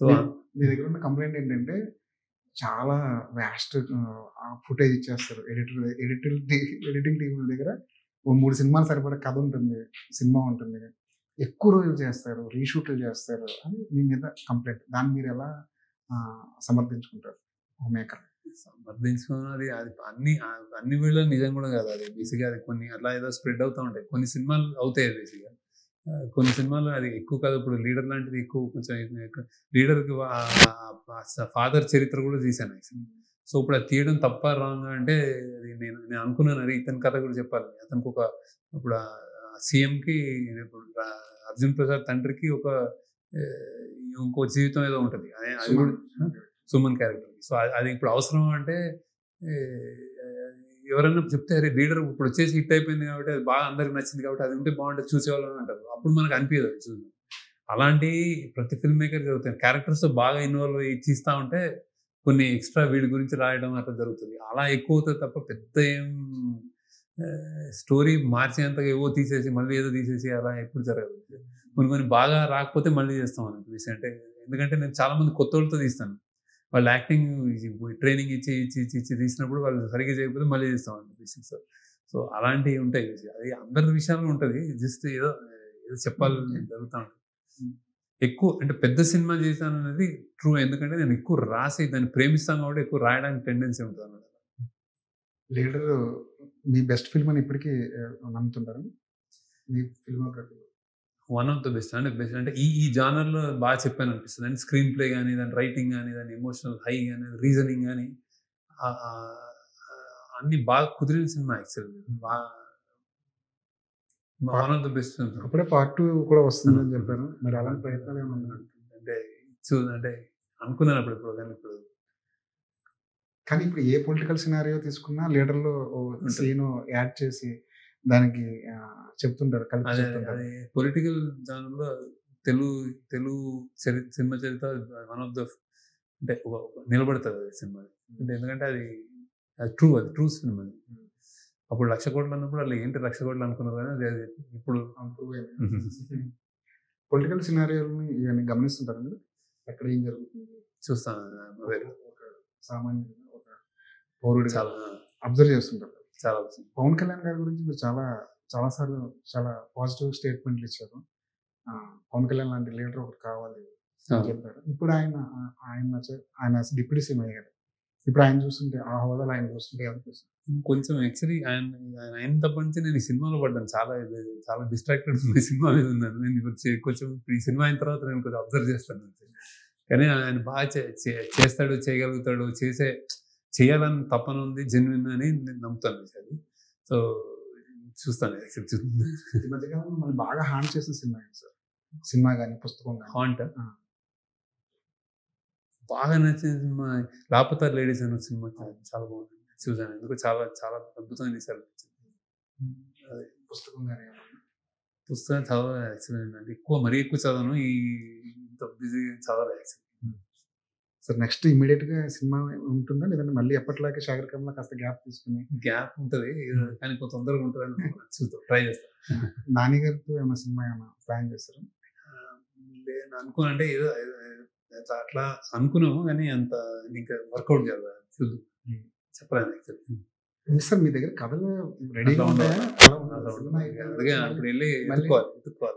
So మీ దగ్గర ఉన్న complaint ఏంటంటే చాలా వ్యాస్ట్ ఫుటేజ్ ఇచ్చేస్తారు. ఎడిటింగ్ టీముల దగ్గర ఓ 3 సినిమాలు సరిపడా కథ ఉంటుంది. సినిమా ఉంటుంది. ఎక్కువ రోజులు చేస్తారు. రీషూట్లు చేస్తారు అని మీ మీద కంప్లైంట్. దాన్ని మీరెలా సమర్థించుకుంటారు ఒక మేకర్? సమర్థించుకున్నది అది అన్ని వీళ్ళలో నిజం కూడా కాదు. అది బేసిక్గా అది కొన్ని అట్లా ఏదో స్ప్రెడ్ అవుతూ ఉంటాయి. కొన్ని సినిమాలు అవుతాయి బేసిక్గా. కొన్ని సినిమాలు అది ఎక్కువ కాదు. ఇప్పుడు లీడర్ లాంటిది ఎక్కువ కొంచెం లీడర్కి ఫాదర్ చరిత్ర కూడా తీశాను యాక్చువల్లీ. సో ఇప్పుడు అది తీయడం తప్ప రాంగ్ అంటే అది నేను అనుకున్నాను. అది ఇతని కథ కూడా చెప్పాలి. అతనికి ఒక ఇప్పుడు సీఎంకి ఇప్పుడు అర్జున్ ప్రసాద్ తండ్రికి ఒక ఇంకో జీవితం ఏదో ఉంటుంది. అది కూడా సుమన్ క్యారెక్టర్. సో అది ఇప్పుడు అవసరం అంటే ఎవరైనా చెప్తే అరే లీడర్ ఇప్పుడు వచ్చేసి హిట్ అయిపోయింది కాబట్టి అది బాగా అందరికి నచ్చింది కాబట్టి అది ఉంటే బాగుంటుంది చూసేవాళ్ళని అంటారు. అప్పుడు మనకు అనిపించదు అది చూసి. అలాంటి ప్రతి ఫిల్మ్ మేకర్ జరుగుతాయి. క్యారెక్టర్స్తో బాగా ఇన్వాల్వ్ అయ్యి తీస్తూ ఉంటే కొన్ని ఎక్స్ట్రా వీడి గురించి రాయడం అట్లా జరుగుతుంది. అలా ఎక్కువ అవుతుంది తప్ప పెద్ద ఏం స్టోరీ మార్చేంతగా ఏవో తీసేసి మళ్ళీ ఏదో తీసేసి అలా ఎప్పుడు జరగదు. కొన్ని బాగా రాకపోతే మళ్ళీ చేస్తాం అనిపిస్తే. అంటే ఎందుకంటే నేను చాలా మంది కొత్త వాళ్ళతో తీస్తాను. వాళ్ళు యాక్టింగ్ ట్రైనింగ్ ఇచ్చి తీసినప్పుడు వాళ్ళు సరిగ్గా చేయకపోతే మళ్ళీ చేస్తాం అనిపిస్తుంది. సో అలాంటివి ఉంటాయి. అది అందరి విషయాల్లో ఉంటుంది. జస్ట్ ఏదో చెప్పాలని జరుగుతూ ఉంటుంది. ఎక్కువ అంటే పెద్ద సినిమా చేశాను అనేది ట్రూ. ఎందుకంటే నేను ఎక్కువ రాసి దాన్ని ప్రేమిస్తాను కాబట్టి ఎక్కువ రాయడానికి టెండెన్సీ ఉంటుంది అన్నమాట. లీడర్ మీ బెస్ట్ ఫిల్మ్ అని ఇప్పటికీ నమ్ముతుంటారు మీ ఫిల్మోగ్రఫీలో? వన్ ఆఫ్ ద బెస్ట్ అంటే ఈ జానర్లో బాగా చెప్పాను అనిపిస్తుంది. అంటే స్క్రీన్ ప్లే కానీ, దాని రైటింగ్ కానీ, దాని ఎమోషనల్ హై కానీ, రీజనింగ్ కానీ అన్ని బాగా కుదిరిన cinema actually. One of the best films. అప్పుడే పార్ట్ 2 కూడా వస్తుందని చెప్పాను. మరి అలాంటి ప్రయత్నాలు ఏమన్నా అంటే అనుకున్నాను అప్పుడు కానీ ఇప్పుడు. కానీ ఇప్పుడు ఏ పొలిటికల్ సినారియో తీసుకున్నా లీడర్లో సీన్ యాడ్ చేసి దానికి చెప్తుంటారు. అది పొలిటికల్ జానర్లో తెలుగు సినిమా చరిత్ర వన్ ఆఫ్ ద అంటే నిలబడుతుంది అది సినిమా. అంటే ఎందుకంటే అది ట్రూ సినిమా. అప్పుడు 1,00,000 కోట్లు అన్నప్పుడు వాళ్ళు ఏంటి 1,00,000 కోట్లు అనుకున్నారు కానీ అది ఇప్పుడు పొలిటికల్ సినారియోని ఇవన్నీ గమనిస్తుంటారు మీరు? ఎక్కడ ఏం జరుగుతుంది చూస్తాను. సామాన్యంగా ఒక పౌరుడు చాలా అబ్జర్వ్ చేస్తుంటారు. చాలా పవన్ కళ్యాణ్ గారి గురించి మీరు చాలా సార్లు చాలా పాజిటివ్ స్టేట్మెంట్లు ఇచ్చారు. పవన్ కళ్యాణ్ లాంటి లీడర్ ఒకటి కావాలి అని చెప్పారు. ఇప్పుడు ఆయన డిప్యూటీ సీఎం అయ్యారు. ఇప్పుడు ఆయన చూస్తుంటే ఆ హోదాలో ఆయన చూస్తుంటే అనిపిస్తుంది కొంచెం యాక్చువల్లీ ఆయన తప్ప నుంచి నేను ఈ సినిమాలో పడ్డాను. చాలా డిస్ట్రాక్టెడ్ ఈ సినిమా మీద ఉన్నాను. నేను కొంచెం ఈ సినిమా అయిన తర్వాత నేను కొంచెం అబ్జర్వ్ చేస్తాను. కానీ ఆయన బాగా చేస్తాడు, చేయగలుగుతాడు, చేయాలని తపన ఉంది, జెన్యున్ అని నేను నమ్ముతాను. అది సో చూస్తాను. ఈ మధ్యకాలంలో మనం బాగా హాంట్ చేసిన సినిమా సార్, సినిమా కానీ పుస్తకం కానీ హాంట్ బాగా నచ్చిన సినిమా లాపతా లేడీస్ అనే సినిమా చాలా బాగుంది. చూసాను. ఎందుకు చాలా చాలా అద్భుతంగా తీశారు. అదే పుస్తకం కానీ పుస్తకం చదవాలి యాక్చువల్లీ. అంటే మరీ ఎక్కువ చదవను. ఇంత బిజీ చదవాలి యాక్చువల్లీ. సార్ నెక్స్ట్ ఇమీడియట్గా సినిమా ఉంటుందా లేదంటే మళ్ళీ ఎప్పటిలాగే శాగరికంలో కాస్త గ్యాప్ తీసుకుని? గ్యాప్ ఉంటుంది కానీ కొంత తొందరగా ఉంటుందని చూద్దాం, ట్రై చేస్తాను. నాని గారితో ఏమైనా సినిమా ఏమైనా ప్లాన్ చేస్తారా? నేను అనుకోనంటే ఏదో అట్లా అనుకున్నాము కానీ అంత ఇంకా వర్కౌట్ చేయాలి. చూద్దాం, చెప్పలేను యాక్చువల్లీ. సార్ మీ దగ్గర కథలు రెడీగా ఉంటాయా? అందుకే అప్పుడు వెళ్ళి ఎత్తుకోవాలి.